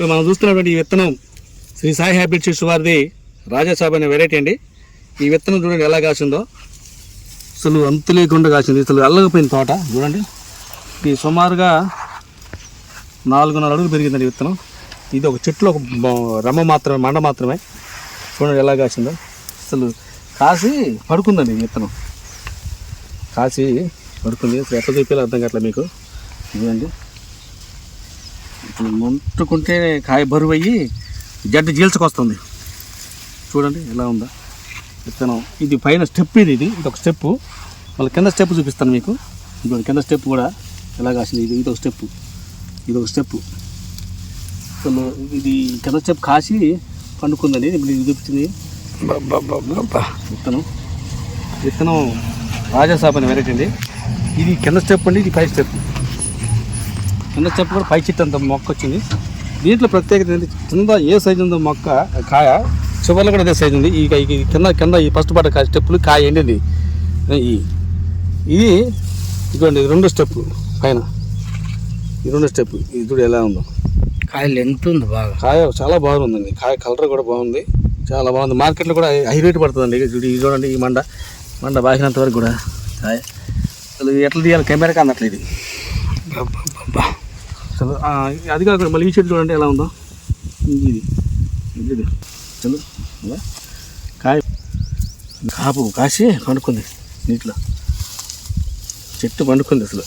ఇప్పుడు మనం చూస్తున్నటువంటి ఈ విత్తనం శ్రీ సాయి హైబ్రిడ్ సీడ్స్ వారిది రాజాసాబ్ అనే వెరైటీ అండి. ఈ విత్తనం చూడండి ఎలా కాసిందో, అసలు అంతు లేకుండా కాసింది. అసలు అల్లకపోయింది తోట చూడండి. ఇది సుమారుగా 4.5 అడుగులు పెరిగిందండి విత్తనం. ఇది ఒక చెట్లు ఒక రమ్మ మాత్రమే, మండ మాత్రమే. చూడండి ఎలా కాసిందో. అసలు కాసి పడుకుందండి విత్తనం, కాసి పడుకుంది. అసలు ఎట్లా చూపించాలో అర్థం కావట్లేదు మీకు. ఇదండి ఇప్పుడు ముట్టుకుంటే కాయ బరువు అయ్యి జడ్డు జీల్చుకొస్తుంది. చూడండి ఎలా ఉందా విత్తనం. ఇది పైన స్టెప్, ఇది ఒక స్టెప్పు. మళ్ళీ కింద స్టెప్ చూపిస్తాను మీకు. ఇప్పుడు కింద స్టెప్ కూడా ఎలా కాసింది. ఇది ఒక స్టెప్పు, ఇది ఒక స్టెప్పు. అసలు ఇది కింద స్టెప్ కాసి పండుకుందండి. ఇప్పుడు ఇది చూపించింది విత్తనం రాజాసాబ్ అనే వెరైటీ అండి. ఇది కింద స్టెప్ అండి, ఇది పై స్టెప్. కింద స్టెప్ కూడా పై చెట్టు అంత మొక్క వచ్చింది. దీంట్లో ప్రత్యేకత ఏంటి, కింద ఏ సైజు ఉందో మొక్క కాయ చివరిలో కూడా అదే సైజు ఉంది. ఈ కింద ఈ ఫస్ట్ పడ్డ కాయ స్టెప్పులు కాయ ఎండింది. ఇది ఇదిగోండి రెండో స్టెప్ పైన, ఈ రెండో స్టెప్. ఇది చూడు ఎలా ఉందో. కాయ లెంత్ ఉంది బాగా, కాయ చాలా బాగుందండి. కాయ కలర్ కూడా బాగుంది, చాలా బాగుంది. మార్కెట్లో కూడా హై రేట్ పడుతుందండి. ఇది చూడండి, ఈ మండ బాగినంత వరకు కూడా కాయ. అసలు ఎట్లా తీయాలి కెమెరాకి అన్నట్లు ఇది. అసలు అది కాకుండా మళ్ళీ ఈ చెట్టు చూడండి ఎలా ఉందో. ఇది చలు కాయ కాపు కాసి పండుకుంది నీటిలో. చెట్టు పండుకుంది అసలు.